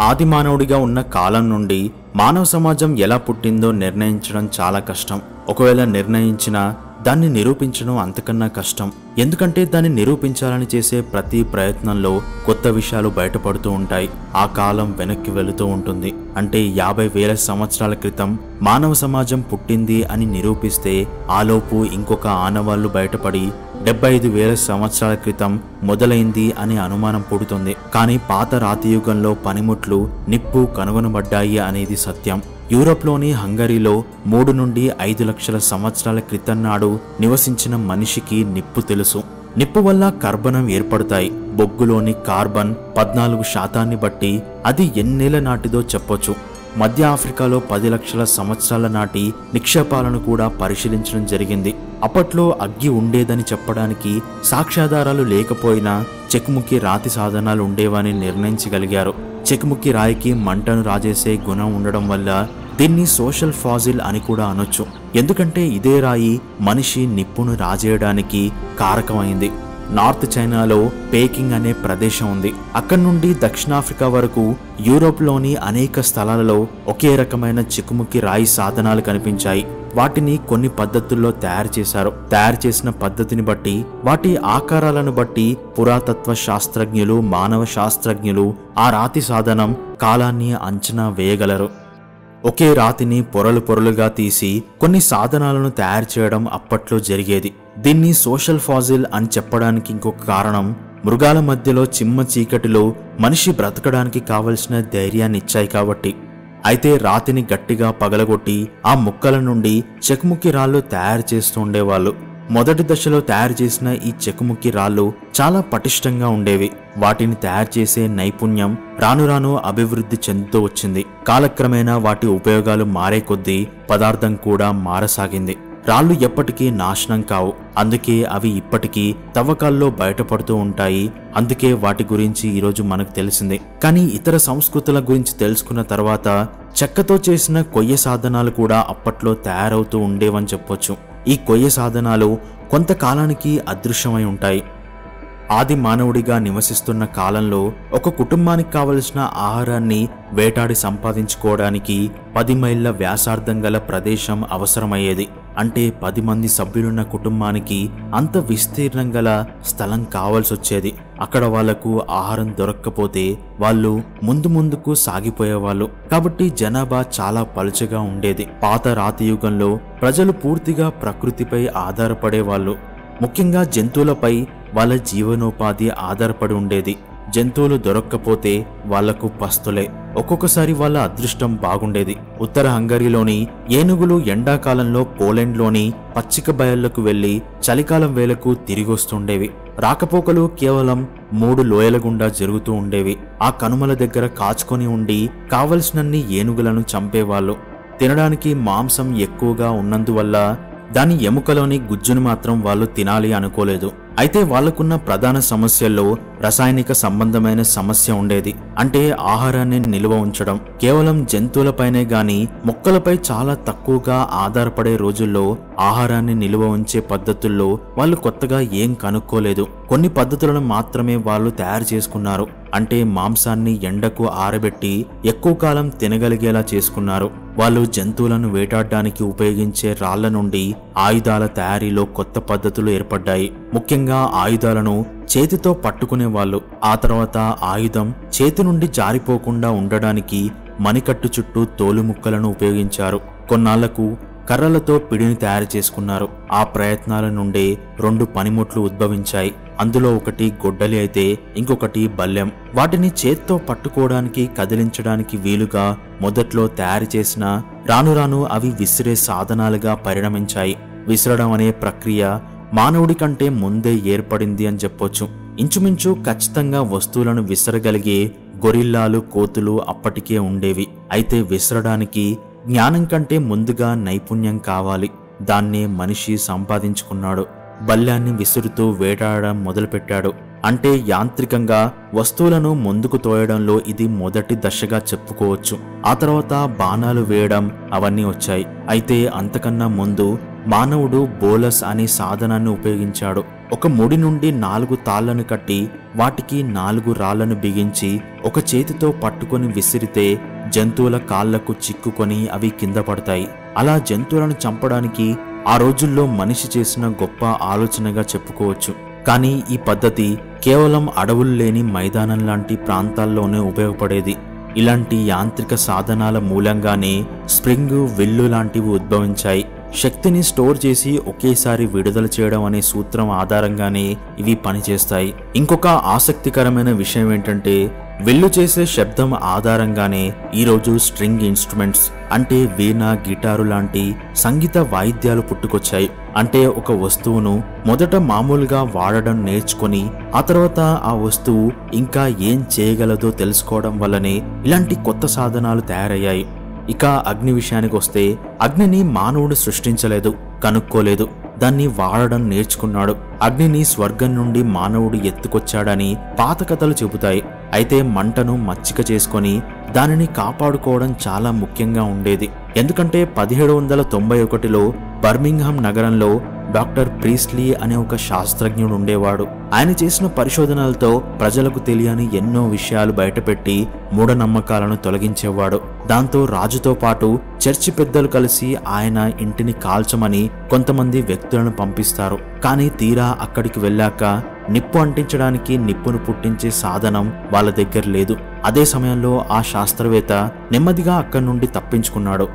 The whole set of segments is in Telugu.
ఆదిమానవుడిగా ఉన్న కాలం నుండి మానవ సమాజం ఎలా పుట్టిందో నిర్ణయించడం చాలా కష్టం. ఒకవేళ నిర్ణయించినా దాన్ని నిరూపించడం అంతకన్నా కష్టం. ఎందుకంటే దాన్ని నిరూపించాలని చేసే ప్రతి ప్రయత్నంలో కొత్త విషయాలు బయటపడుతూ ఉంటాయి. ఆ కాలం వెనక్కి వెళుతూ ఉంటుంది. అంటే 50,000 సంవత్సరాల క్రితం మానవ సమాజం పుట్టింది అని నిరూపిస్తే ఆలోపు ఇంకొక ఆనవాళ్లు బయటపడి 75,000 సంవత్సరాల క్రితం మొదలైంది అనే అనుమానం పుడుతుంది. కానీ పాత రాతియుగంలో పనిముట్లు, నిప్పు కనుగొనబడ్డాయి అనేది సత్యం. యూరోప్లోని హంగరీలో 3 నుండి 5 లక్షల సంవత్సరాల క్రితం నాడు నివసించిన మనిషికి నిప్పు తెలుసు. నిప్పు వల్ల కర్బనం ఏర్పడతాయి. బొగ్గులోని కార్బన్ 14% బట్టి అది ఎన్నేళ్ల నాటిదో చెప్పొచ్చు. మధ్య ఆఫ్రికాలో 10 లక్షల సంవత్సరాల నాటి నిక్షేపాలను కూడా పరిశీలించడం జరిగింది. అప్పట్లో అగ్గి ఉండేదని చెప్పడానికి సాక్ష్యాధారాలు లేకపోయినా చెకుముకి రాతి సాధనాలు ఉండేవని నిర్ణయించగలిగారు. చెకుముకి రాయికి మంటను రాజేసే గుణం ఉండడం వల్ల దీన్ని సోషల్ ఫాజిల్ అని కూడా అనొచ్చు. ఎందుకంటే ఇదే రాయి మనిషి నిప్పును రాజేయడానికి కారకమైంది. నార్త్ చైనాలో పేకింగ్ అనే ప్రదేశం ఉంది. అక్కడి నుండి దక్షిణాఫ్రికా వరకు యూరోప్లోని అనేక స్థలాలలో ఒకే రకమైన చెకుముకి రాయి సాధనాలు కనిపించాయి. వాటిని కొన్ని పద్ధతుల్లో తయారు చేశారు. తయారు చేసిన పద్ధతిని బట్టి, వాటి ఆకారాలను బట్టి పురాతత్వ శాస్త్రజ్ఞులు, మానవ శాస్త్రజ్ఞులు ఆ రాతి సాధనం కాలాన్ని అంచనా వేయగలరు. ఒకే రాతిని పొరలు పొరలుగా తీసి కొన్ని సాధనాలను తయారు చేయడం అప్పట్లో జరిగేది. దీన్ని సోషల్ ఫాజిల్ అని చెప్పడానికి ఇంకొక కారణం, మృగాల మధ్యలో చిమ్మ చీకటిలో మనిషి బ్రతకడానికి కావలసిన ధైర్యాన్ని ఇచ్చాయి కాబట్టి. అయితే రాతిని గట్టిగా పగలగొట్టి ఆ ముక్కల నుండి చెకుముకి రాళ్లు తయారు చేస్తూ ఉండేవాళ్ళు. మొదటి దశలో తయారు చేసిన ఈ చెకుముకి రాళ్లు చాలా పటిష్టంగా ఉండేవి. వాటిని తయారు చేసే నైపుణ్యం రాను రాను అభివృద్ధి చెందుతూ వచ్చింది. కాలక్రమేణా వాటి ఉపయోగాలు మారే కొద్దీ పదార్థం కూడా మారసాగింది. రాళ్లు ఎప్పటికీ నాశనం కావు. అందుకే అవి ఇప్పటికీ తవ్వకాల్లో బయటపడుతూ ఉంటాయి. అందుకే వాటి గురించి ఈరోజు మనకు తెలిసింది. కానీ ఇతర సంస్కృతుల గురించి తెలుసుకున్న తర్వాత చెక్కతో చేసిన కొయ్య సాధనాలు కూడా అప్పట్లో తయారవుతూ ఉండేవని చెప్పొచ్చు. ఈ కొయ్య సాధనాలు కొంతకాలానికి అదృశ్యమై ఉంటాయి. ఆది మానవుడిగా నివసిస్తున్న కాలంలో ఒక కుటుంబానికి కావలసిన ఆహారాన్ని వేటాడి సంపాదించుకోవడానికి 10 మైళ్ళ వ్యాసార్థం గల ప్రదేశం అవసరమయ్యేది. అంటే 10 మంది సభ్యులున్న కుటుంబానికి అంత విస్తీర్ణం గల స్థలం కావాల్సొచ్చేది. అక్కడ వాళ్లకు ఆహారం దొరక్కపోతే వాళ్ళు ముందుకు సాగిపోయేవాళ్ళు. కాబట్టి జనాభా చాలా పలుచగా ఉండేది. పాత రాతియుగంలో ప్రజలు పూర్తిగా ప్రకృతిపై ఆధారపడేవాళ్ళు. ముఖ్యంగా జంతువులపై వాళ్ళ జీవనోపాధి ఆధారపడి ఉండేది. జంతువులు దొరక్కపోతే వాళ్లకు పస్తులే. ఒక్కొక్కసారి వాళ్ళ అదృష్టం బాగుండేది. ఉత్తర హంగరీలోని ఏనుగులు ఎండాకాలంలో పోలాండ్లోని పచ్చిక బయళ్లకు వెళ్లి చలికాలం వేళకు తిరిగొస్తుండేవి. రాకపోకలు కేవలం 3 లోయల గుండా జరుగుతూ ఉండేవి. ఆ కనుమల దగ్గర కాచుకొని ఉండి కావలసినన్ని ఏనుగులను చంపేవాళ్ళు. తినడానికి మాంసం ఎక్కువగా ఉన్నందువల్ల దాని ఎముకలోని గుజ్జును మాత్రం వాళ్ళు తినాలి అనుకోలేదు. అయితే వాళ్లకున్న ప్రధాన సమస్యల్లో రసాయనిక సంబంధమైన సమస్య ఉండేది. అంటే ఆహారాన్ని నిల్వ ఉంచడం. కేవలం జంతువులపైనే గాని మొక్కలపై చాలా తక్కువగా ఆధారపడే రోజుల్లో ఆహారాన్ని నిల్వ ఉంచే పద్ధతుల్లో వాళ్ళు కొత్తగా ఏం కనుక్కోలేదు. కొన్ని పద్ధతులను మాత్రమే వాళ్ళు తయారు చేసుకున్నారు. అంటే మాంసాన్ని ఎండకు ఆరబెట్టి ఎక్కువ కాలం తినగలిగేలా చేసుకున్నారు. వాళ్ళు జంతువులను వేటాడడానికి ఉపయోగించే రాళ్ల నుండి ఆయుధాల తయారీలో కొత్త పద్ధతులు ఏర్పడ్డాయి. ముఖ్యంగా ఆయుధాలను చేతితో పట్టుకునేవాళ్ళు. ఆ తర్వాత ఆయుధం చేతి నుండి జారిపోకుండా ఉండడానికి మణికట్టు చుట్టూ తోలు ముక్కలను ఉపయోగించారు. కొన్నాళ్లకు కర్రలతో పిడిని తయారు చేసుకున్నారు. ఆ ప్రయత్నాల నుండే 2 పనిముట్లు ఉద్భవించాయి. అందులో ఒకటి గొడ్డలి అయితే ఇంకొకటి బల్లెం. వాటిని చేత్తో పట్టుకోవడానికి, కదిలించడానికి వీలుగా మొదట్లో తయారు చేసిన రాను రాను అవి విసిరే సాధనాలుగా పరిణమించాయి. విసరడం అనే ప్రక్రియ మానవుడి కంటే ముందే ఏర్పడింది అని చెప్పొచ్చు. ఇంచుమించు ఖచ్చితంగా వస్తువులను విసరగలిగే గొరిల్లాలు, కోతులు అప్పటికే ఉండేవి. అయితే విసరడానికి జ్ఞానం కంటే ముందుగా నైపుణ్యం కావాలి. దాన్నే మనిషి సంపాదించుకున్నాడు. బల్యాన్ని విసురుతూ వేటాడడం మొదలుపెట్టాడు. అంటే యాంత్రికంగా వస్తువులను ముందుకు తోయడంలో ఇది మొదటి దశగా చెప్పుకోవచ్చు. ఆ తర్వాత బాణాలు వేయడం అవన్నీ వచ్చాయి. అయితే అంతకన్నా ముందు మానవుడు బోలస్ అనే సాధనాన్ని ఉపయోగించాడు. ఒక ముడి నుండి 4 తాళ్లను కట్టి వాటికి 4 రాళ్లను బిగించి ఒక చేతితో పట్టుకొని విసిరితే జంతువుల కాళ్లకు చిక్కుకొని అవి కింద పడతాయి. అలా జంతువులను చంపడానికి ఆ రోజుల్లో మనిషి చేసిన గొప్ప ఆలోచనగా చెప్పుకోవచ్చు. కానీ ఈ పద్ధతి కేవలం అడవులు లేని మైదానం లాంటి ప్రాంతాల్లోనే ఉపయోగపడేది. ఇలాంటి యాంత్రిక సాధనాల మూలంగానే స్ప్రింగ్, విల్లు లాంటివి ఉద్భవించాయి. శక్తిని స్టోర్ చేసి ఒకేసారి విడుదల చేయడం అనే సూత్రం ఆధారంగానే ఇవి పనిచేస్తాయి. ఇంకొక ఆసక్తికరమైన విషయం ఏంటంటే విల్లు చేసే శబ్దం ఆధారంగానే ఈరోజు స్ట్రింగ్ ఇన్స్ట్రుమెంట్స్ అంటే వీణ, గిటారు లాంటి సంగీత వాయిద్యాలు పుట్టుకొచ్చాయి. అంటే ఒక వస్తువును మొదట మామూలుగా వాడడం నేర్చుకొని ఆ తర్వాత ఆ వస్తువు ఇంకా ఏం చేయగలదో తెలుసుకోవడం వల్లనే ఇలాంటి కొత్త సాధనాలు తయారయ్యాయి. ఇక అగ్ని విషయానికి వస్తే అగ్నిని మానవుడు సృష్టించలేదు, కనుక్కోలేదు, దాన్ని వాడడం నేర్చుకున్నాడు. అగ్నిని స్వర్గం నుండి మానవుడు ఎత్తుకొచ్చాడని పాత కథలు చెబుతాయి. అయితే మంటను మచ్చిక చేసుకొని దానిని కాపాడుకోవడం చాలా ముఖ్యంగా ఉండేది. ఎందుకంటే 1791లో బర్మింగ్హామ్ నగరంలో డాక్టర్ ప్రీస్లీ అనే ఒక శాస్త్రజ్ఞుడు ఉండేవాడు. ఆయన చేసిన పరిశోధనలతో ప్రజలకు తెలియని ఎన్నో విషయాలు బయటపెట్టి మూఢనమ్మకాలను తొలగించేవాడు. దాంతో రాజుతో పాటు చర్చి పెద్దలు కలిసి ఆయన ఇంటిని కాల్చమని కొంతమంది వ్యక్తులను పంపిస్తారు. కానీ తీరా అక్కడికి వెళ్ళాక నిప్పు అంటించడానికి నిప్పును పుట్టించే సాధనం వాళ్ళ దగ్గర లేదు. అదే సమయంలో ఆ శాస్త్రవేత్త నెమ్మదిగా అక్కడి నుండి తప్పించుకున్నాడు.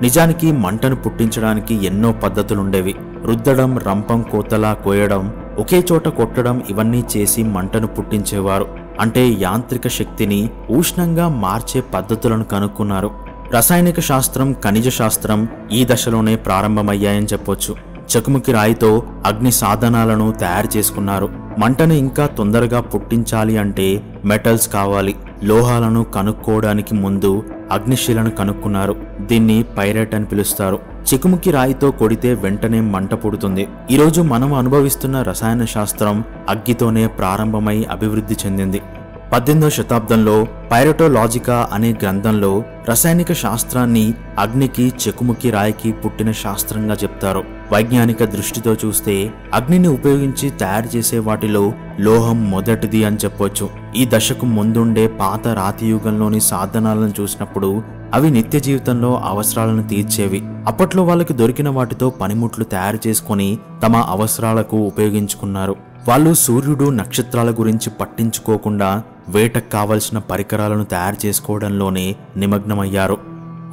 నిజానికి మంటను పుట్టించడానికి ఎన్నో పద్ధతులుండేవి. రుద్దడం, రంపం కోతలా కోయడం, ఒకే చోట కొట్టడం, ఇవన్నీ చేసి మంటను పుట్టించేవారు. అంటే యాంత్రిక శక్తిని ఉష్ణంగా మార్చే పద్ధతులను కనుక్కున్నారు. రసాయనిక శాస్త్రం, ఖనిజ శాస్త్రం ఈ దశలోనే ప్రారంభమయ్యాయని చెప్పొచ్చు. చకుముకి రాయితో అగ్ని సాధనాలను తయారు చేసుకున్నారు. మంటను ఇంకా తొందరగా పుట్టించాలి అంటే మెటల్స్ కావాలి. లోహాలను కనుక్కోవడానికి ముందు అగ్నిశిలను కనుక్కున్నారు. దీన్ని పైరైట్ అని పిలుస్తారు. చికుముకి రాయితో కొడితే వెంటనే మంట పుడుతుంది. ఈరోజు మనం అనుభవిస్తున్న రసాయన శాస్త్రం అగ్గితోనే ప్రారంభమై అభివృద్ధి చెందింది. 18వ శతాబ్దంలో పైరటోలాజికా అనే గ్రంథంలో రసాయనిక శాస్త్రాన్ని అగ్నికి, చెకుముకి రాయికి పుట్టిన శాస్త్రంగా చెప్తారు. వైజ్ఞానిక దృష్టితో చూస్తే అగ్నిని ఉపయోగించి తయారు చేసే వాటిలో లోహం మొదటిది అని చెప్పొచ్చు. ఈ దశకు ముందుండే పాత రాతి యుగంలోని సాధనాలను చూసినప్పుడు అవి నిత్య జీవితంలో అవసరాలను తీర్చేవి. అప్పట్లో వాళ్ళకి దొరికిన వాటితో పనిముట్లు తయారు చేసుకొని తమ అవసరాలకు ఉపయోగించుకున్నారు. వాళ్ళు సూర్యుడు, నక్షత్రాల గురించి పట్టించుకోకుండా వేటకు కావలసిన పరికరాలను తయారు చేసుకోవడంలోనే నిమగ్నమయ్యారు.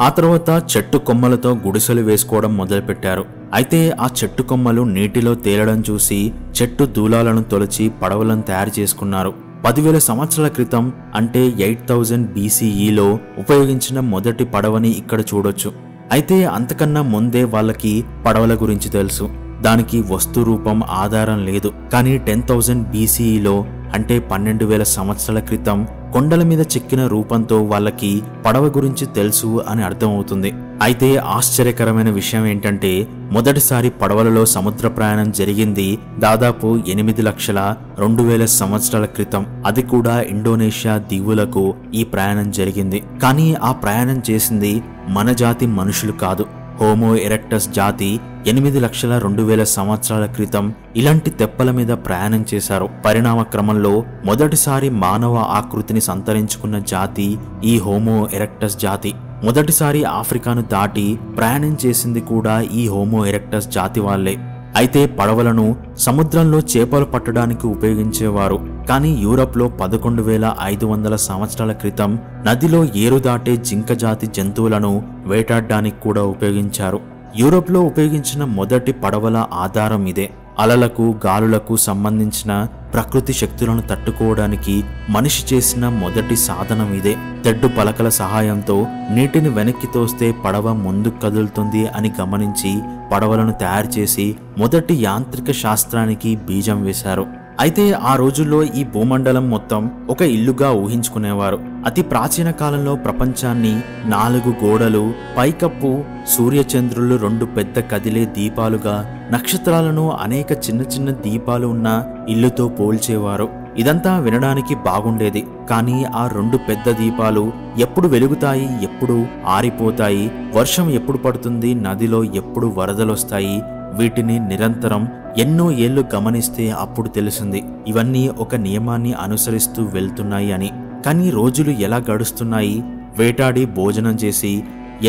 ఆ తర్వాత చెట్టు కొమ్మలతో గుడిసెలు వేసుకోవడం మొదలుపెట్టారు. అయితే ఆ చెట్టు కొమ్మలు నీటిలో తేలడం చూసి చెట్టు దూలాలను తొలచి పడవలను తయారు చేసుకున్నారు. 10,000 సంవత్సరాల క్రితం అంటే 8000 BCEలో ఉపయోగించిన మొదటి పడవని ఇక్కడ చూడొచ్చు. అయితే అంతకన్నా ముందే వాళ్ళకి పడవల గురించి తెలుసు. దానికి వస్తు రూపం, ఆధారం లేదు. కానీ 10,000 BCEలో అంటే 12,000 సంవత్సరాల క్రితం కొండల మీద చెక్కిన రూపంతో వాళ్ళకి పడవ గురించి తెలుసు అని అర్థమవుతుంది. అయితే ఆశ్చర్యకరమైన విషయం ఏంటంటే మొదటిసారి పడవలలో సముద్ర ప్రయాణం జరిగింది దాదాపు 8,02,000 సంవత్సరాల క్రితం. అది కూడా ఇండోనేషియా దీవులకు ఈ ప్రయాణం జరిగింది. కానీ ఆ ప్రయాణం చేసింది మన జాతి మనుషులు కాదు. హోమో ఎరెక్టస్ జాతి 8,02,000 సంవత్సరాల క్రితం ఇలాంటి తెప్పల మీద ప్రయాణం చేశారు. పరిణామ క్రమంలో మొదటిసారి మానవ ఆకృతిని సంతరించుకున్న జాతి ఈ హోమో ఎరెక్టస్ జాతి. మొదటిసారి ఆఫ్రికాను దాటి ప్రయాణం చేసింది కూడా ఈ హోమో ఎరెక్టస్ జాతి వాళ్లే. అయితే పడవలను సముద్రంలో చేపలు పట్టడానికి ఉపయోగించేవారు. కానీ యూరప్లో 11,500 సంవత్సరాల క్రితం నదిలో ఏరు దాటే జింక జాతి జంతువులను వేటాడడానికి కూడా ఉపయోగించారు. యూరోప్లో ఉపయోగించిన మొదటి పడవల ఆధారం ఇదే. అలలకు, గాలులకు సంబంధించిన ప్రకృతి శక్తులను తట్టుకోవడానికి మనిషి చేసిన మొదటి సాధనం ఇదే. తెడ్డు పలకల సహాయంతో నీటిని వెనక్కి తోస్తే పడవ ముందుకు కదులుతుంది అని గమనించి పడవలను తయారు చేసి మొదటి యాంత్రిక శాస్త్రానికి బీజం వేశారు. అయితే ఆ రోజుల్లో ఈ భూమండలం మొత్తం ఒక ఇల్లుగా ఊహించుకునేవారు. అతి ప్రాచీన కాలంలో ప్రపంచాన్ని 4 గోడలు, పైకప్పు, సూర్యచంద్రులు 2 పెద్ద కదిలే దీపాలుగా, నక్షత్రాలను అనేక చిన్న చిన్న దీపాలు ఉన్న ఇల్లుతో పోల్చేవారు. ఇదంతా వినడానికి బాగుండేది. కానీ ఆ 2 పెద్ద దీపాలు ఎప్పుడు వెలుగుతాయి, ఎప్పుడు ఆరిపోతాయి, వర్షం ఎప్పుడు పడుతుంది, నదిలో ఎప్పుడు వరదలొస్తాయి, వీటిని నిరంతరం ఎన్నో ఏళ్లు గమనిస్తే అప్పుడు తెలిసింది ఇవన్నీ ఒక నియమాన్ని అనుసరిస్తూ వెళ్తున్నాయి అని. కానీ రోజులు ఎలా గడుస్తున్నాయి, వేటాడి భోజనం చేసి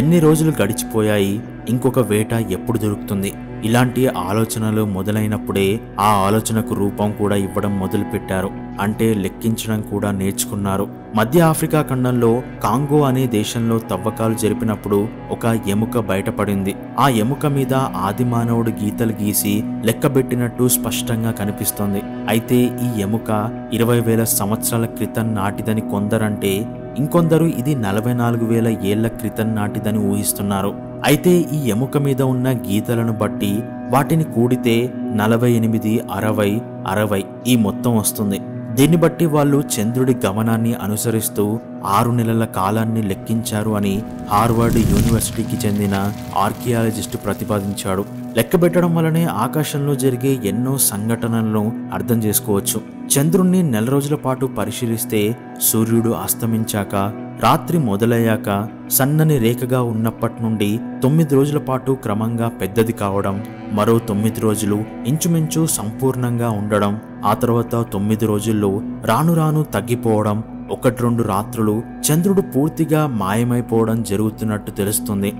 ఎన్ని రోజులు గడిచిపోయాయి, ఇంకొక వేట ఎప్పుడు దొరుకుతుంది, ఇలాంటి ఆలోచనలు మొదలైనప్పుడే ఆ ఆలోచనకు రూపం కూడా ఇవ్వడం మొదలుపెట్టారు. అంటే లెక్కించడం కూడా నేర్చుకున్నారు. మధ్య ఆఫ్రికా ఖండంలో కాంగో అనే దేశంలో తవ్వకాలు జరిపినప్పుడు ఒక ఎముక బయటపడింది. ఆ ఎముక మీద ఆదిమానవుడు గీతలు గీసి లెక్కబెట్టినట్టు స్పష్టంగా కనిపిస్తోంది. అయితే ఈ ఎముక 20,000 సంవత్సరాల క్రితం నాటిదని కొందరంటే, ఇంకొందరు ఇది 44,000 ఏళ్ల క్రితం నాటిదని ఊహిస్తున్నారు. అయితే ఈ ఎముక మీద ఉన్న గీతలను బట్టి వాటిని కూడితే 48, 60, 60 ఈ మొత్తం వస్తుంది. దీన్ని బట్టి వాళ్ళు చంద్రుడి గమనాన్ని అనుసరిస్తూ 6 నెలల కాలాన్ని లెక్కించారు అని హార్వర్డ్ యూనివర్సిటీకి చెందిన ఆర్కియాలజిస్టు ప్రతిపాదించాడు. లెక్కబెట్టడం వల్లనే ఆకాశంలో జరిగే ఎన్నో సంఘటనలను అర్థం చేసుకోవచ్చు. చంద్రుణ్ణి 4 రోజుల పాటు పరిశీలిస్తే సూర్యుడు అస్తమించాక, రాత్రి మొదలయ్యాక, సన్నని రేఖగా ఉన్నప్పటి నుండి 9 రోజుల పాటు క్రమంగా పెద్దది కావడం, మరో 9 రోజులు ఇంచుమించు సంపూర్ణంగా ఉండడం, ఆ తర్వాత 9 రోజుల్లో రాను రాను తగ్గిపోవడం, 1-2 రాత్రులు చంద్రుడు పూర్తిగా మాయమైపోవడం జరుగుతున్నట్టు తెలుస్తుంది.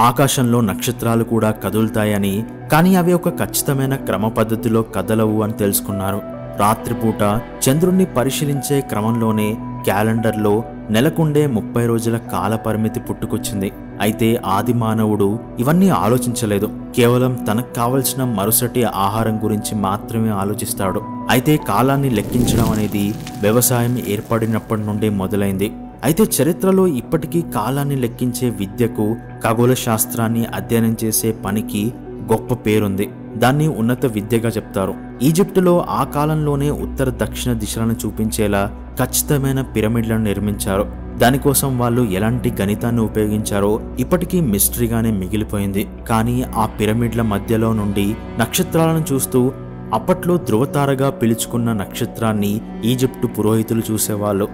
ఆకాశంలో నక్షత్రాలు కూడా కదులుతాయని, కానీ అవి ఒక ఖచ్చితమైన క్రమ పద్ధతిలో కదలవు అని తెలుసుకున్నారు. రాత్రిపూట చంద్రుణ్ణి పరిశీలించే క్రమంలోనే క్యాలెండర్లో నెలకుండే 30 రోజుల కాల పరిమితి పుట్టుకొచ్చింది. అయితే ఆది మానవుడు ఇవన్నీ ఆలోచించలేదు. కేవలం తనకు కావలసిన మరుసటి ఆహారం గురించి మాత్రమే ఆలోచిస్తాడు. అయితే కాలాన్ని లెక్కించడం అనేది వ్యవసాయం ఏర్పడినప్పటి నుండి మొదలైంది. అయితే చరిత్రలో ఇప్పటికీ కాలాన్ని లెక్కించే విద్యకు, ఖగోళ శాస్త్రాన్ని అధ్యయనం చేసే పనికి గొప్ప పేరుంది. దాన్ని ఉన్నత విద్యగా చెప్తారు. ఈజిప్టులో ఆ కాలంలోనే ఉత్తర దక్షిణ దిశలను చూపించేలా ఖచ్చితమైన పిరమిడ్లను నిర్మించారు. దానికోసం వాళ్ళు ఎలాంటి గణితాన్ని ఉపయోగించారో ఇప్పటికీ మిస్టరీగానే మిగిలిపోయింది. కానీ ఆ పిరమిడ్ల మధ్యలో నుండి నక్షత్రాలను చూస్తూ, అప్పట్లో ధృవతారగా పిలుచుకున్న నక్షత్రాన్ని ఈజిప్టు పురోహితులు చూసేవాళ్ళు.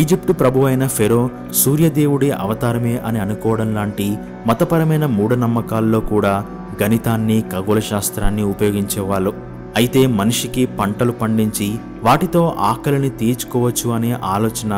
ఈజిప్టు ప్రభు అయిన ఫెరో సూర్యదేవుడి అవతారమే అని అనుకోవడం లాంటి మతపరమైన మూఢనమ్మకాల్లో కూడా గణితాన్ని, ఖగోళ శాస్త్రాన్ని ఉపయోగించేవాళ్ళు. అయితే మనిషికి పంటలు పండించి వాటితో ఆకలిని తీర్చుకోవచ్చు అనే ఆలోచన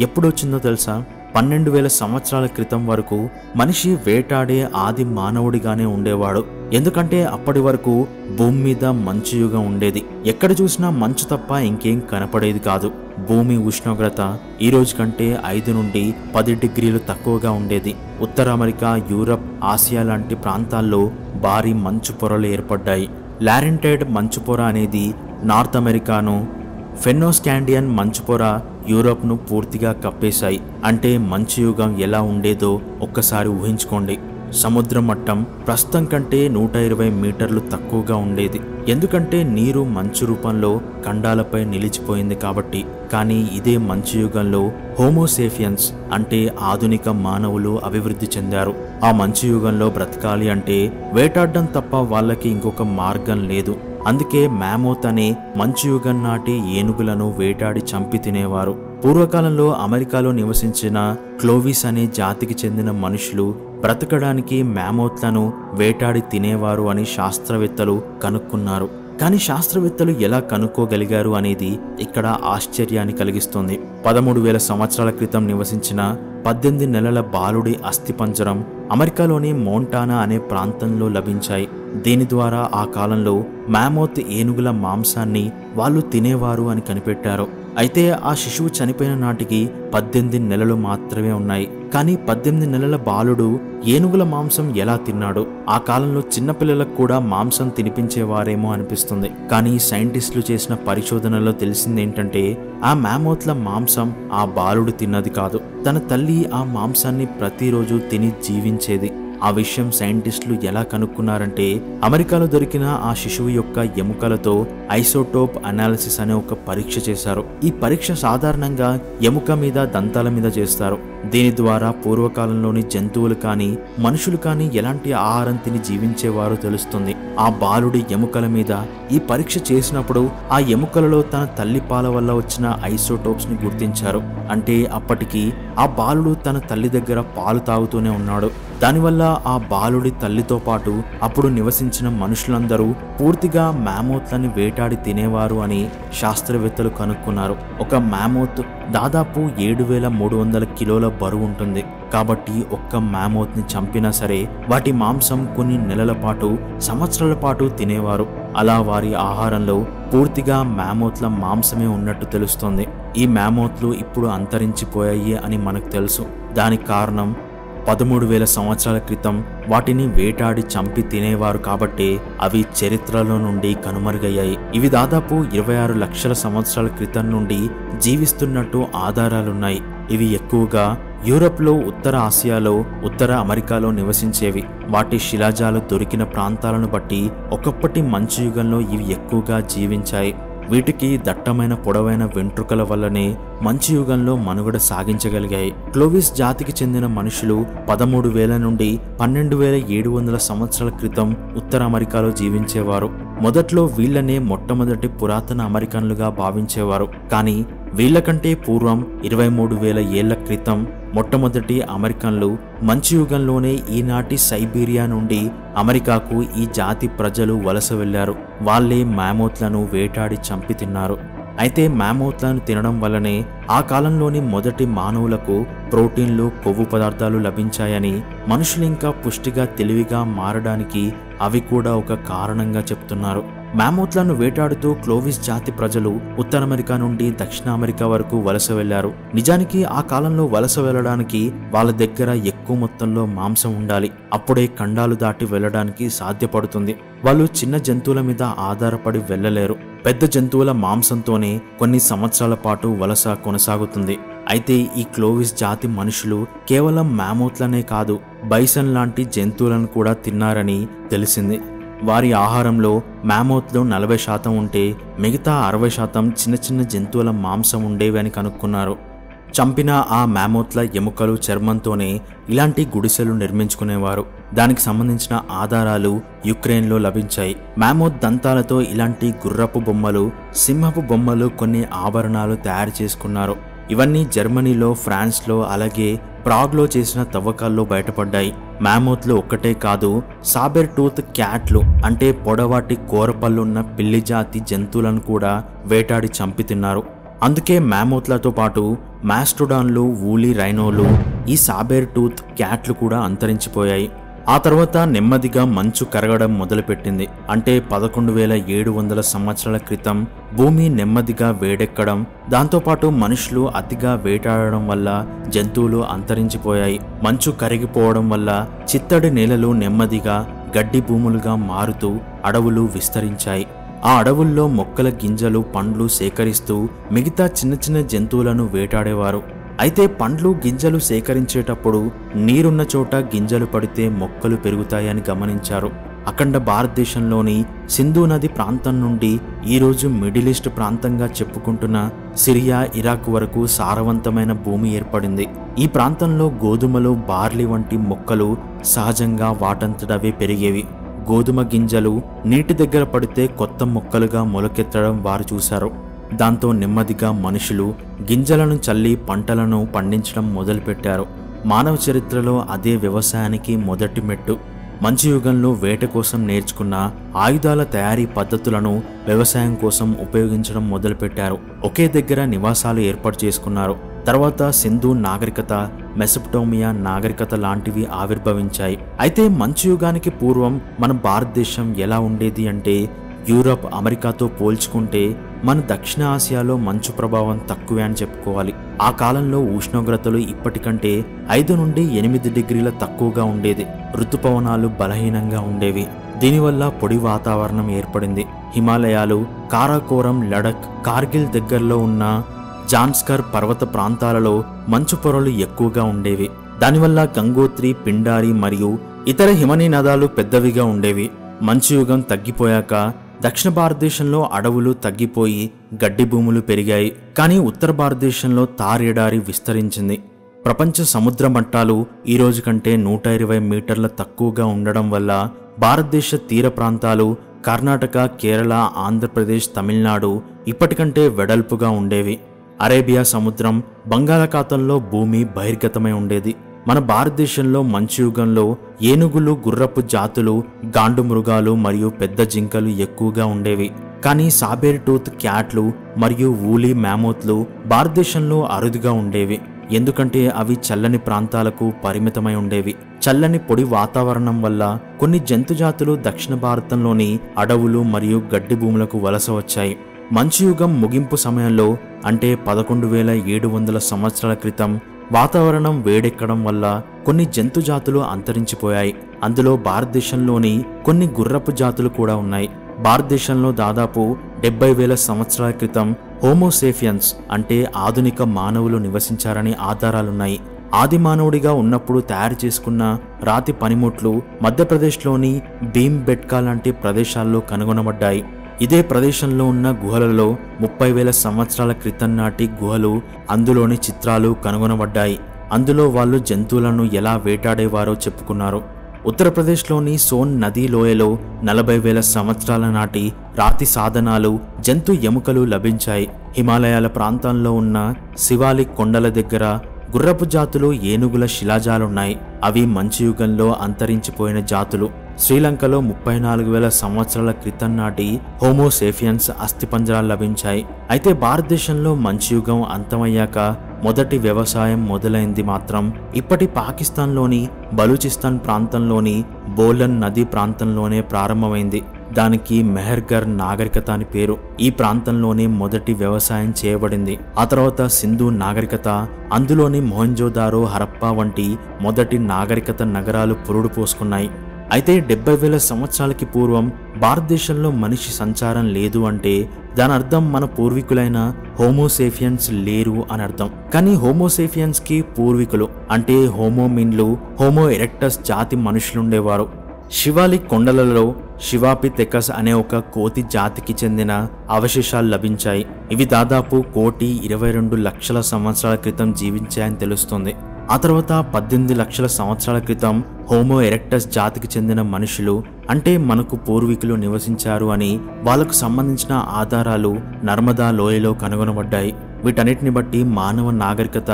ఎప్పుడొచ్చిందో తెలుసా? 12,000 సంవత్సరాల క్రితం వరకు మనిషి వేటాడే ఆది మానవుడిగానే ఉండేవాడు. ఎందుకంటే అప్పటి వరకు భూమి మీద మంచు యుగం ఉండేది. ఎక్కడ చూసినా మంచు తప్ప ఇంకేం కనపడేది కాదు. భూమి ఉష్ణోగ్రత ఈ రోజు కంటే 5 నుండి 10 డిగ్రీలు తక్కువగా ఉండేది. ఉత్తర అమెరికా, యూరప్, ఆసియా లాంటి ప్రాంతాల్లో భారీ మంచు పొరలు ఏర్పడ్డాయి. లారెంటైడ్ మంచు పొర అనేది నార్త్ అమెరికాను, ఫెన్నోస్కాండియన్ మంచు పొర యూరోప్ను పూర్తిగా కప్పేశాయి. అంటే మంచు యుగం ఎలా ఉండేదో ఒక్కసారి ఊహించుకోండి. సముద్ర మట్టం ప్రస్తుతం కంటే 120 మీటర్లు తక్కువగా ఉండేది. ఎందుకంటే నీరు మంచు రూపంలో ఖండాలపై నిలిచిపోయింది కాబట్టి. కానీ ఇదే మంచు యుగంలో హోమోసేఫియన్స్ అంటే ఆధునిక మానవులు అభివృద్ధి చెందారు. ఆ మంచు యుగంలో బ్రతకాలి అంటే వేటాడడం తప్ప వాళ్ళకి ఇంకొక మార్గం లేదు. అందుకే మ్యామోత్ అనే మంచు యుగం నాటి ఏనుగులను వేటాడి చంపి తినేవారు. పూర్వకాలంలో అమెరికాలో నివసించిన క్లోవిస్ అనే జాతికి చెందిన మనుషులు బ్రతకడానికి మ్యామోత్లను వేటాడి తినేవారు అని శాస్త్రవేత్తలు కనుక్కున్నారు. కానీ శాస్త్రవేత్తలు ఎలా కనుక్కోగలిగారు అనేది ఇక్కడ ఆశ్చర్యాన్ని కలిగిస్తుంది. 13,000 సంవత్సరాల క్రితం నివసించిన 18 నెలల బాలుడి అస్థిపంజరం అమెరికాలోని మోంటానా అనే ప్రాంతంలో లభించాయి. దీని ద్వారా ఆ కాలంలో మ్యామోత్ ఏనుగుల మాంసాన్ని వాళ్ళు తినేవారు అని కనిపెట్టారు. అయితే ఆ శిశువు చనిపోయిన నాటికి 18 నెలలు మాత్రమే ఉన్నాయి. కానీ 18 నెలల బాలుడు ఏనుగుల మాంసం ఎలా తిన్నాడు? ఆ కాలంలో చిన్నపిల్లలకు కూడా మాంసం తినిపించేవారేమో అనిపిస్తుంది. కానీ సైంటిస్టులు చేసిన పరిశోధనలో తెలిసిందేంటంటే ఆ మ్యామోత్ల మాంసం ఆ బాలుడు తిన్నది కాదు. తన తల్లి ఆ మాంసాన్ని ప్రతిరోజు తిని జీవించేది. ఆ విషయం సైంటిస్టులు ఎలా కనుక్కున్నారంటే అమెరికాలో దొరికిన ఆ శిశువు యొక్క ఎముకలతో ఐసోటోప్ అనాలిసిస్ అనే ఒక పరీక్ష చేశారు. ఈ పరీక్ష సాధారణంగా ఎముక మీద, దంతాల మీద చేస్తారు. దీని ద్వారా పూర్వకాలంలోని జంతువులు కానీ మనుషులు కానీ ఎలాంటి ఆహారం తిని జీవించేవారో తెలుస్తుంది. ఆ బాలుడి ఎముకల మీద ఈ పరీక్ష చేసినప్పుడు ఆ ఎముకలలో తన తల్లి పాల వల్ల వచ్చిన ఐసోటోప్స్ ని గుర్తించారు. అంటే అప్పటికి ఆ బాలుడు తన తల్లి దగ్గర పాలు తాగుతూనే ఉన్నాడు. దానివల్ల ఆ బాలుడి తల్లితో పాటు అప్పుడు నివసించిన మనుషులందరూ పూర్తిగా మ్యామోత్లని వేటాడి తినేవారు అని శాస్త్రవేత్తలు కనుక్కున్నారు. ఒక మ్యామోత్ దాదాపు 7,300 కిలోల బరువు ఉంటుంది. కాబట్టి ఒక్క మ్యామోత్ని చంపినా సరే వాటి మాంసం కొన్ని నెలల పాటు, సంవత్సరాల పాటు తినేవారు. అలా వారి ఆహారంలో పూర్తిగా మ్యామోత్ల మాంసమే ఉన్నట్టు తెలుస్తోంది. ఈ మ్యామోత్లు ఇప్పుడు అంతరించిపోయాయి అని మనకు తెలుసు. దానికి కారణం 13,000 సంవత్సరాల క్రితం వాటిని వేటాడి చంపి తినేవారు కాబట్టి అవి చరిత్రలో నుండి కనుమరుగయ్యాయి. ఇవి దాదాపు 26 లక్షల సంవత్సరాల క్రితం నుండి జీవిస్తున్నట్టు ఆధారాలున్నాయి. ఇవి ఎక్కువగా యూరప్లో, ఉత్తర ఆసియాలో, ఉత్తర అమెరికాలో నివసించేవి. వాటి శిలాజాలు దొరికిన ప్రాంతాలను బట్టి ఒకప్పటి మంచు యుగంలో ఇవి ఎక్కువగా జీవించాయి. వీటికి దట్టమైన పొడవైన వెంట్రుకల వల్లనే మంచు యుగంలో మనుగడ సాగించగలిగాయి. క్లోవిస్ జాతికి చెందిన మనుషులు 13,000 నుండి 12,700 సంవత్సరాల క్రితం ఉత్తర అమెరికాలో జీవించేవారు. మొదట్లో వీళ్లనే మొట్టమొదటి పురాతన అమెరికన్లుగా భావించేవారు. కానీ వీళ్లకంటే పూర్వం 23,000 ఏళ్ల క్రితం మొట్టమొదటి అమెరికన్లు మంచు యుగంలోనే ఈనాటి సైబీరియా నుండి అమెరికాకు ఈ జాతి ప్రజలు వలస వెళ్లారు. వాళ్లే మ్యామోత్లను వేటాడి చంపి తిన్నారు. అయితే మ్యామోత్లను తినడం వల్లనే ఆ కాలంలోని మొదటి మానవులకు ప్రోటీన్లు, కొవ్వు పదార్థాలు లభించాయని, మనుషులు ఇంకా పుష్టిగా తెలివిగా మారడానికి అవి కూడా ఒక కారణంగా చెప్తున్నారు. మ్యామోత్లను వేటాడుతూ క్లోవిస్ జాతి ప్రజలు ఉత్తర అమెరికా నుండి దక్షిణ అమెరికా వరకు వలస వెళ్లారు. నిజానికి ఆ కాలంలో వలస వెళ్లడానికి వాళ్ళ దగ్గర ఎక్కువ మొత్తంలో మాంసం ఉండాలి. అప్పుడే ఖండాలు దాటి వెళ్లడానికి సాధ్యపడుతుంది. వాళ్ళు చిన్న జంతువుల మీద ఆధారపడి వెళ్లలేరు. పెద్ద జంతువుల మాంసంతోనే కొన్ని సంవత్సరాల పాటు వలస కొనసాగుతుంది. అయితే ఈ క్లోవిస్ జాతి మనుషులు కేవలం మ్యామోత్లనే కాదు, బైసన్ లాంటి జంతువులను కూడా తిన్నారని తెలిసింది. వారి ఆహారంలో మ్యామోత్లో 40% ఉంటే మిగతా 60% చిన్న చిన్న జంతువుల మాంసం ఉండేవి అని కనుక్కున్నారు. చంపిన ఆ మ్యామోత్ల ఎముకలు, చర్మంతోనే ఇలాంటి గుడిసెలు నిర్మించుకునేవారు. దానికి సంబంధించిన ఆధారాలు యుక్రెయిన్లో లభించాయి. మ్యామోత్ దంతాలతో ఇలాంటి గుర్రపు బొమ్మలు, సింహపు బొమ్మలు, కొన్ని ఆభరణాలు తయారు చేసుకున్నారు. ఇవన్నీ జర్మనీలో, ఫ్రాన్స్లో, అలాగే ప్రాగ్లో చేసిన తవ్వకాల్లో బయటపడ్డాయి. మ్యామోత్లు ఒక్కటే కాదు, సాబెర్ టూత్ క్యాట్లు అంటే పొడవాటి కోరపళ్ళున్న పిల్లి జాతి జంతువులను కూడా వేటాడి చంపి తిన్నారు. అందుకే మ్యామోత్లతో పాటు మాస్టోడాన్లు, వూలీ రైనోలు, ఈ సాబెర్ టూత్ క్యాట్లు కూడా అంతరించిపోయాయి. ఆ తర్వాత నెమ్మదిగా మంచు కరగడం మొదలుపెట్టింది. అంటే 11,700 సంవత్సరాల క్రితం భూమి నెమ్మదిగా వేడెక్కడం, దాంతోపాటు మనుషులు అతిగా వేటాడడం వల్ల జంతువులు అంతరించిపోయాయి. మంచు కరిగిపోవడం వల్ల చిత్తడి నేలలు నెమ్మదిగా గడ్డి భూములుగా మారుతూ అడవులు విస్తరించాయి. ఆ అడవుల్లో మొక్కల గింజలు, పండ్లు సేకరిస్తూ మిగతా చిన్న చిన్న జంతువులను వేటాడేవారు. అయితే పండ్లు, గింజలు సేకరించేటప్పుడు నీరున్న చోట గింజలు పడితే మొక్కలు పెరుగుతాయని గమనించారు. అఖండ భారతదేశంలోని సింధు నది ప్రాంతం నుండి ఈరోజు మిడిల్ ఈస్ట్ ప్రాంతంగా చెప్పుకుంటున్న సిరియా, ఇరాక్ వరకు సారవంతమైన భూమి ఏర్పడింది. ఈ ప్రాంతంలో గోధుమలు, బార్లీ వంటి మొక్కలు సహజంగా వాటంతటవే పెరిగేవి. గోధుమ గింజలు నీటి దగ్గర పడితే కొత్త మొక్కలుగా మొలకెత్తడం వారు చూశారు. దాంతో నెమ్మదిగా మనుషులు గింజలను చల్లి పంటలను పండించడం మొదలుపెట్టారు. మానవ చరిత్రలో అదే వ్యవసాయానికి మొదటి మెట్టు. మంచు యుగంలో వేట కోసం నేర్చుకున్న ఆయుధాల తయారీ పద్ధతులను వ్యవసాయం కోసం ఉపయోగించడం మొదలుపెట్టారు. ఒకే దగ్గర నివాసాలు ఏర్పాటు చేసుకున్నారు. తర్వాత సింధు నాగరికత, మెసొపొటేమియా నాగరికత లాంటివి ఆవిర్భవించాయి. అయితే మంచు యుగానికి పూర్వం మన భారతదేశం ఎలా ఉండేది అంటే, యూరప్, అమెరికాతో పోల్చుకుంటే మన దక్షిణ ఆసియాలో మంచు ప్రభావం తక్కువే అని చెప్పుకోవాలి. ఆ కాలంలో ఉష్ణోగ్రతలు ఇప్పటికంటే 5 నుండి 8 డిగ్రీల తక్కువగా ఉండేది. ఋతుపవనాలు బలహీనంగా ఉండేవి. దీనివల్ల పొడి వాతావరణం ఏర్పడింది. హిమాలయాలు, కారాకోరం, లడక్, కార్గిల్ దగ్గరలో ఉన్న జాన్స్కర్ పర్వత ప్రాంతాలలో మంచు పొరలు ఎక్కువగా ఉండేవి. దానివల్ల గంగోత్రి, పిండారి మరియు ఇతర హిమనీ నదాలు పెద్దవిగా ఉండేవి. మంచు యుగం తగ్గిపోయాక దక్షిణ భారతదేశంలో అడవులు తగ్గిపోయి గడ్డి భూములు పెరిగాయి. కానీ ఉత్తర భారతదేశంలో తార్ ఎడారి విస్తరించింది. ప్రపంచ సముద్ర మట్టాలు ఈ రోజు కంటే 120 మీటర్ల తక్కువగా ఉండడం వల్ల భారతదేశ తీర ప్రాంతాలు కర్ణాటక, కేరళ, ఆంధ్రప్రదేశ్, తమిళనాడు ఇప్పటికంటే వెడల్పుగా ఉండేవి. అరేబియా సముద్రం, బంగాళాఖాతంలో భూమి బహిర్గతమై ఉండేది. మన భారతదేశంలో మంచు యుగంలో ఏనుగులు, గుర్రపు జాతులు, గాండు మృగాలు మరియు పెద్ద జింకలు ఎక్కువగా ఉండేవి. కానీ సాబేర్ టూత్ క్యాట్లు మరియు వూలీ మ్యామోత్లు భారతదేశంలో అరుదుగా ఉండేవి. ఎందుకంటే అవి చల్లని ప్రాంతాలకు పరిమితమై ఉండేవి. చల్లని పొడి వాతావరణం వల్ల కొన్ని జంతుజాతులు దక్షిణ భారతంలోని అడవులు మరియు గడ్డి భూములకు వలస వచ్చాయి. మంచు యుగం ముగింపు సమయంలో అంటే 11,700 సంవత్సరాల క్రితం వాతావరణం వేడెక్కడం వల్ల కొన్ని జంతుజాతులు అంతరించిపోయాయి. అందులో భారతదేశంలోని కొన్ని గుర్రపు జాతులు కూడా ఉన్నాయి. భారతదేశంలో దాదాపు 70,000 సంవత్సరాల క్రితం హోమోసేఫియన్స్ అంటే ఆధునిక మానవులు నివసించారని ఆధారాలున్నాయి. ఆది మానవుడిగా ఉన్నప్పుడు తయారు చేసుకున్న రాతి పనిముట్లు మధ్యప్రదేశ్లోని భీంబెట్కా లాంటి ప్రదేశాల్లో కనుగొనబడ్డాయి. ఇదే ప్రదేశంలో ఉన్న గుహలలో 30,000 సంవత్సరాల క్రితం నాటి గుహలు, అందులోని చిత్రాలు కనుగొనబడ్డాయి. అందులో వాళ్ళు జంతువులను ఎలా వేటాడేవారో చెప్పుకున్నారు. ఉత్తరప్రదేశ్లోని సోన్ నదీ లోయలో 40,000 సంవత్సరాల నాటి రాతి సాధనాలు, జంతు ఎముకలు లభించాయి. హిమాలయాల ప్రాంతంలో ఉన్న శివాలిక్ కొండల దగ్గర గుర్రపు జాతులు, ఏనుగుల శిలాజాలున్నాయి. అవి మంచు యుగంలో అంతరించిపోయిన జాతులు. శ్రీలంకలో 34,000 సంవత్సరాల క్రితం నాటి హోమోసేఫియన్స్ అస్థిపంజరాలు లభించాయి. అయితే భారతదేశంలో మంచు యుగం అంతమయ్యాక మొదటి వ్యవసాయం మొదలైంది మాత్రం ఇప్పటి పాకిస్తాన్లోని బలూచిస్తాన్ ప్రాంతంలోని బోలన్ నదీ ప్రాంతంలోనే ప్రారంభమైంది. దానికి మెహర్గర్ నాగరికత అని పేరు. ఈ ప్రాంతంలోనే మొదటి వ్యవసాయం చేయబడింది. ఆ తర్వాత సింధు నాగరికత, అందులోని మొహంజోదారో, హరప్పా వంటి మొదటి నాగరికత నగరాలు పురుడు పోసుకున్నాయి. అయితే 70,000 సంవత్సరాలకి పూర్వం భారతదేశంలో మనిషి సంచారం లేదు అంటే దాని అర్థం మన పూర్వీకులైన హోమోసేఫియన్స్ లేరు అని అర్థం. కానీ హోమోసేఫియన్స్ కి పూర్వీకులు అంటే హోమోమిన్లు, హోమో ఎరెక్టస్ జాతి మనుషులుండేవారు. శివాలిక్ కొండలలో శివాపిథెకస్ అనే ఒక కోతి జాతికి చెందిన అవశేషాలు లభించాయి. ఇవి దాదాపు 1,22,00,000 సంవత్సరాల క్రితం జీవించాయని తెలుస్తుంది. ఆ తర్వాత 18 లక్షల సంవత్సరాల క్రితం హోమో ఎరెక్టస్ జాతికి చెందిన మనుషులు అంటే మనకు పూర్వీకులు నివసించారు అని వాళ్లకు సంబంధించిన ఆధారాలు నర్మదా లోయలో కనుగొనబడ్డాయి. వీటన్నిటిని బట్టి మానవ నాగరికత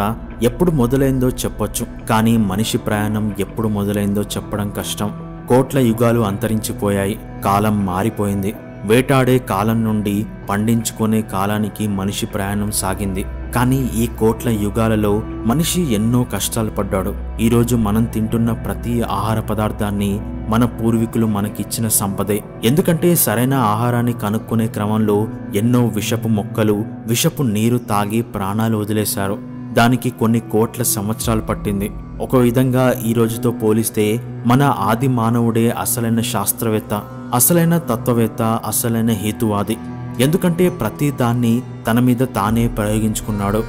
ఎప్పుడు మొదలైందో చెప్పొచ్చు, కానీ మనిషి ప్రయాణం ఎప్పుడు మొదలైందో చెప్పడం కష్టం. కోట్ల యుగాలు అంతరించిపోయాయి. కాలం మారిపోయింది. వేటాడే కాలం నుండి పండించుకునే కాలానికి మనిషి ప్రయాణం సాగింది. కానీ ఈ కోట్ల యుగాలలో మనిషి ఎన్నో కష్టాలు పడ్డాడు. ఈరోజు మనం తింటున్న ప్రతి ఆహార పదార్థాన్ని మన పూర్వీకులు మనకిచ్చిన సంపదే. ఎందుకంటే సరైన ఆహారాన్ని కనుక్కునే క్రమంలో ఎన్నో విషపు మొక్కలు, విషపు నీరు తాగి ప్రాణాలు వదిలేశారు. దానికి కొన్ని కోట్ల సంవత్సరాలు పట్టింది. ఒక విధంగా ఈ రోజుతో పోలిస్తే మన ఆది మానవుడే అసలైన శాస్త్రవేత్త, అసలైన తత్వవేత్త, అసలైన హేతువాది. ఎందుకంటే ప్రతి దాన్ని తన మీద తానే ప్రయోగించుకున్నాడు.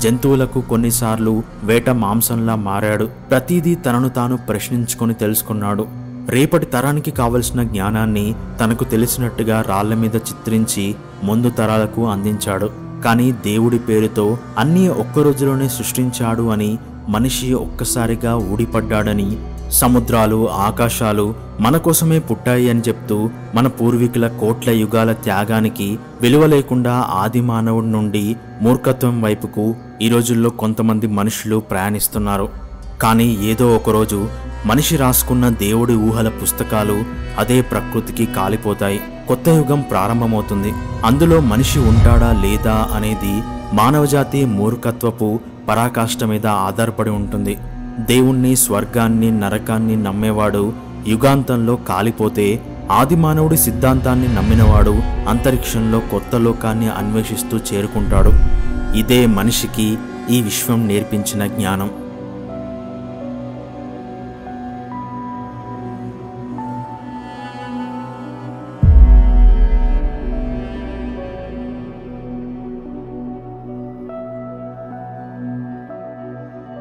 జంతువులకు కొన్నిసార్లు వేట మాంసంలా మారాడు. ప్రతిదీ తనను తాను ప్రశ్నించుకొని తెలుసుకున్నాడు. రేపటి తరానికి కావలసిన జ్ఞానాన్ని తనకు తెలిసినట్టుగా రాళ్ల మీద చిత్రించి ముందు తరాలకు అందించాడు. కానీ దేవుడి పేరుతో అన్నీ ఒక్క రోజులోనే సృష్టించాడు అని, మనిషి ఒక్కసారిగా ఊడిపడ్డాడని, సముద్రాలు, ఆకాశాలు మన కోసమే పుట్టాయి అని చెప్తూ మన పూర్వీకుల కోట్ల యుగాల త్యాగానికి విలువ లేకుండా ఆది మానవుడి నుండి మూర్ఖత్వం వైపుకు ఈ రోజుల్లో కొంతమంది మనుషులు ప్రయాణిస్తున్నారు. కానీ ఏదో ఒకరోజు మనిషి రాసుకున్న దేవుడి ఊహల పుస్తకాలు అదే ప్రకృతికి కాలిపోతాయి. కొత్త యుగం ప్రారంభమవుతుంది. అందులో మనిషి ఉంటాడా లేదా అనేది మానవజాతి మూర్ఖత్వపు పరాకాష్ఠ మీద ఆధారపడి ఉంటుంది. దేవుణ్ణి, స్వర్గాన్ని, నరకాన్ని నమ్మేవాడు యుగాంతంలో కాలిపోతే, ఆది మానవుడి సిద్ధాంతాన్ని నమ్మినవాడు అంతరిక్షంలో కొత్త లోకాన్ని అన్వేషిస్తూ చేరుకుంటాడు. ఇదే మనిషికి ఈ విశ్వం నేర్పించిన జ్ఞానం.